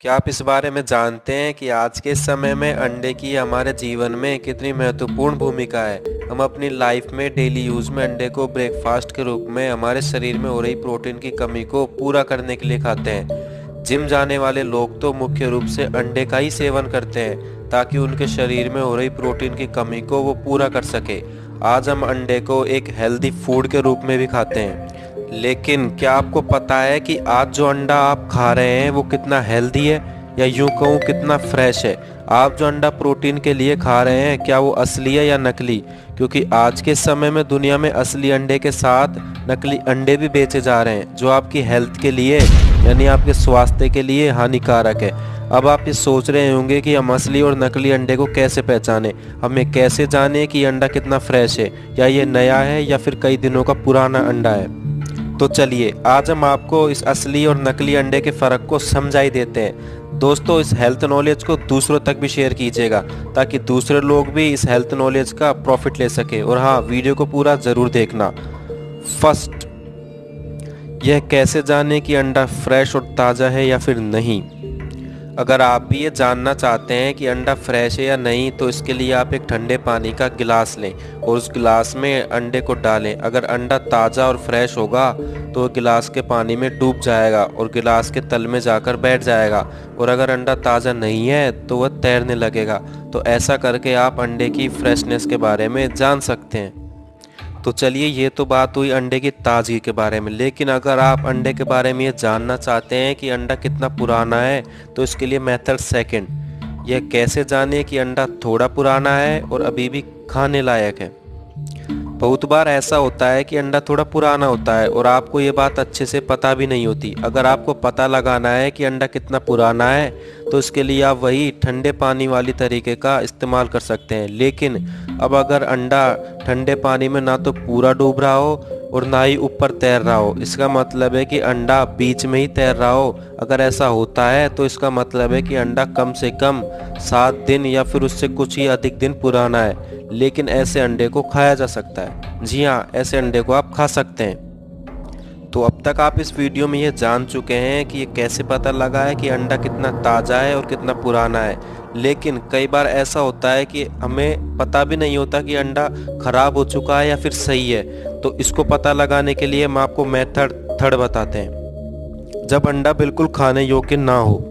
क्या आप इस बारे में जानते हैं कि आज के समय में अंडे की हमारे जीवन में कितनी महत्वपूर्ण भूमिका है। हम अपनी लाइफ में डेली यूज में अंडे को ब्रेकफास्ट के रूप में हमारे शरीर में हो रही प्रोटीन की कमी को पूरा करने के लिए खाते हैं। जिम जाने वाले लोग तो मुख्य रूप से अंडे का ही सेवन करते हैं ताकि उनके शरीर में हो रही प्रोटीन की कमी को वो पूरा कर सके। आज हम अंडे को एक हेल्दी फूड के रूप में भी खाते हैं, लेकिन क्या आपको पता है कि आज जो अंडा आप खा रहे हैं वो कितना हेल्दी है, या यूं कहूँ कितना फ्रेश है। आप जो अंडा प्रोटीन के लिए खा रहे हैं क्या वो असली है या नकली, क्योंकि आज के समय में दुनिया में असली अंडे के साथ नकली अंडे भी बेचे जा रहे हैं जो आपकी हेल्थ के लिए यानी आपके स्वास्थ्य के लिए हानिकारक है। अब आप ये सोच रहे होंगे कि हम असली और नकली अंडे को कैसे पहचानें, हमें कैसे जाने कि अंडा कितना फ्रेश है, या ये नया है या फिर कई दिनों का पुराना अंडा है। तो चलिए आज हम आपको इस असली और नकली अंडे के फ़र्क को समझा ही देते हैं। दोस्तों, इस हेल्थ नॉलेज को दूसरों तक भी शेयर कीजिएगा ताकि दूसरे लोग भी इस हेल्थ नॉलेज का प्रॉफिट ले सके। और हाँ, वीडियो को पूरा ज़रूर देखना। फर्स्ट, यह कैसे जाने कि अंडा फ्रेश और ताज़ा है या फिर नहीं। अगर आप भी ये जानना चाहते हैं कि अंडा फ्रेश है या नहीं, तो इसके लिए आप एक ठंडे पानी का गिलास लें और उस गिलास में अंडे को डालें। अगर अंडा ताज़ा और फ्रेश होगा तो गिलास के पानी में डूब जाएगा और गिलास के तल में जाकर बैठ जाएगा, और अगर अंडा ताज़ा नहीं है तो वह तैरने लगेगा। तो ऐसा करके आप अंडे की फ्रेशनेस के बारे में जान सकते हैं। तो चलिए, ये तो बात हुई अंडे की ताजगी के बारे में, लेकिन अगर आप अंडे के बारे में ये जानना चाहते हैं कि अंडा कितना पुराना है, तो इसके लिए मेथड सेकंड, यह कैसे जाने कि अंडा थोड़ा पुराना है और अभी भी खाने लायक है। बहुत बार ऐसा होता है कि अंडा थोड़ा पुराना होता है और आपको ये बात अच्छे से पता भी नहीं होती। अगर आपको पता लगाना है कि अंडा कितना पुराना है, तो इसके लिए आप वही ठंडे पानी वाली तरीके का इस्तेमाल कर सकते हैं। लेकिन अब अगर अंडा ठंडे पानी में ना तो पूरा डूब रहा हो और ना ही ऊपर तैर रहा हो, इसका मतलब है कि अंडा बीच में ही तैर रहा हो। अगर ऐसा होता है तो इसका मतलब है कि अंडा कम से कम 7 दिन या फिर उससे कुछ ही अधिक दिन पुराना है। लेकिन ऐसे अंडे को खाया जा सकता है। जी हाँ, ऐसे अंडे को आप खा सकते हैं। तो अब तक आप इस वीडियो में ये जान चुके हैं कि ये कैसे पता लगा है कि अंडा कितना ताज़ा है और कितना पुराना है। लेकिन कई बार ऐसा होता है कि हमें पता भी नहीं होता कि अंडा खराब हो चुका है या फिर सही है। तो इसको पता लगाने के लिए हम आपको मेथड थर्ड बताते हैं। जब अंडा बिल्कुल खाने योग्य ना हो,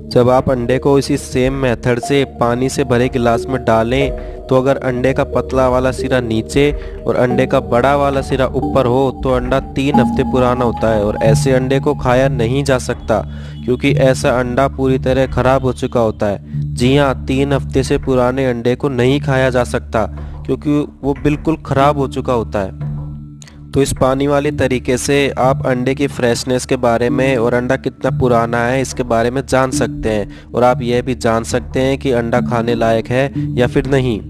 जब आप अंडे को इसी सेम मेथड से पानी से भरे गिलास में डालें, तो अगर अंडे का पतला वाला सिरा नीचे और अंडे का बड़ा वाला सिरा ऊपर हो तो अंडा 3 हफ्ते पुराना होता है और ऐसे अंडे को खाया नहीं जा सकता, क्योंकि ऐसा अंडा पूरी तरह खराब हो चुका होता है। जी हाँ, 3 हफ्ते से पुराने अंडे को नहीं खाया जा सकता क्योंकि वो बिल्कुल खराब हो चुका होता है। तो इस पानी वाले तरीके से आप अंडे की फ्रेशनेस के बारे में और अंडा कितना पुराना है इसके बारे में जान सकते हैं, और आप यह भी जान सकते हैं कि अंडा खाने लायक है या फिर नहीं।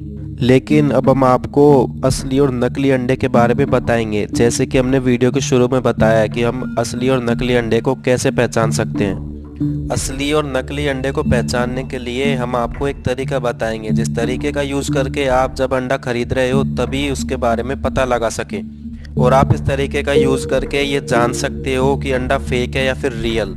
लेकिन अब हम आपको असली और नकली अंडे के बारे में बताएंगे। जैसे कि हमने वीडियो के शुरू में बताया कि हम असली और नकली अंडे को कैसे पहचान सकते हैं। असली और नकली अंडे को पहचानने के लिए हम आपको एक तरीका बताएंगे, जिस तरीके का यूज़ करके आप जब अंडा खरीद रहे हो तभी उसके बारे में पता लगा सके, और आप इस तरीके का यूज़ करके ये जान सकते हो कि अंडा फेक है या फिर रियल।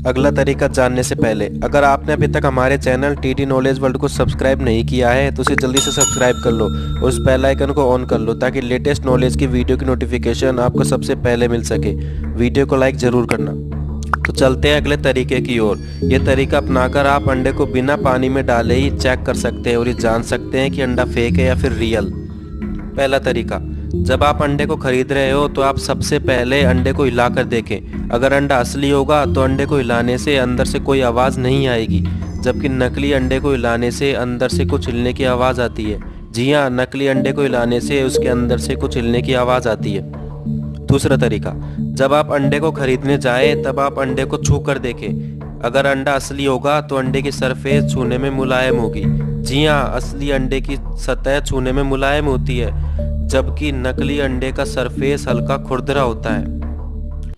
अगला तरीका जानने से पहले, अगर आपने अभी तक हमारे चैनल टीटी नॉलेज वर्ल्ड को सब्सक्राइब नहीं किया है तो उसे जल्दी से सब्सक्राइब कर लो और उस बेल आइकन को ऑन कर लो ताकि लेटेस्ट नॉलेज की वीडियो की नोटिफिकेशन आपको सबसे पहले मिल सके। वीडियो को लाइक ज़रूर करना। तो चलते हैं अगले तरीके की ओर। यह तरीका अपनाकर आप अंडे को बिना पानी में डाले ही चेक कर सकते हैं और ये जान सकते हैं कि अंडा फेक है या फिर रियल। पहला तरीका, जब आप अंडे को खरीद रहे हो तो आप सबसे पहले अंडे को हिलाकर देखें। अगर अंडा असली होगा तो अंडे को हिलाने से अंदर से कोई आवाज़ नहीं आएगी, जबकि नकली अंडे को हिलाने से अंदर से कुछ हिलने की आवाज़ आती है। जी हाँ, नकली अंडे को हिलाने से उसके अंदर से कुछ हिलने की आवाज़ आती है। दूसरा तरीका, जब आप अंडे को खरीदने जाए तब आप अंडे को छू कर देखें। अगर अंडा असली होगा तो अंडे की सरफेस छूने में मुलायम होगी। जी हाँ, असली अंडे की सतह छूने में मुलायम होती है, जबकि नकली अंडे का सरफेस हल्का खुरदरा होता है।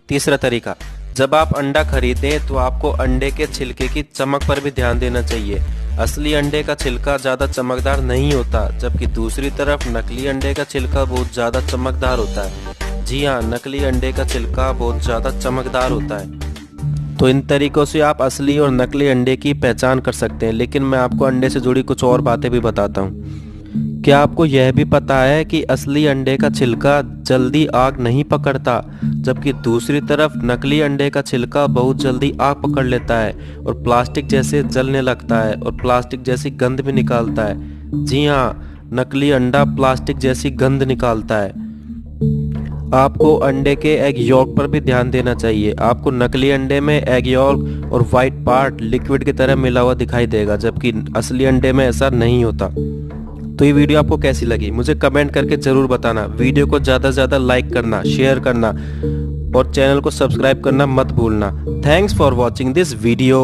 तीसरा तरीका, जब आप अंडा खरीदें तो आपको अंडे के छिलके की चमक पर भी ध्यान देना चाहिए। असली अंडे का छिलका ज़्यादा चमकदार नहीं होता, जबकि दूसरी तरफ नकली अंडे का छिलका बहुत ज़्यादा चमकदार होता है। जी हाँ, नकली अंडे का छिलका बहुत ज़्यादा चमकदार होता है। तो इन तरीकों से आप असली और नकली अंडे की पहचान कर सकते हैं। लेकिन मैं आपको अंडे से जुड़ी कुछ और बातें भी बताता हूँ। क्या आपको यह भी पता है कि असली अंडे का छिलका जल्दी आग नहीं पकड़ता, जबकि दूसरी तरफ नकली अंडे का छिलका बहुत जल्दी आग पकड़ लेता है और प्लास्टिक जैसे जलने लगता है और प्लास्टिक जैसी गंध भी निकालता है। जी हाँ, नकली अंडा प्लास्टिक जैसी गंध निकालता है। आपको अंडे के एग यॉल्क पर भी ध्यान देना चाहिए। आपको नकली अंडे में एग यॉल्क और वाइट पार्ट लिक्विड की तरह मिला हुआ दिखाई देगा, जबकि असली अंडे में ऐसा नहीं होता। तो ये वीडियो आपको कैसी लगी मुझे कमेंट करके ज़रूर बताना। वीडियो को ज़्यादा से ज़्यादा लाइक करना, शेयर करना और चैनल को सब्सक्राइब करना मत भूलना। Thanks for watching this video.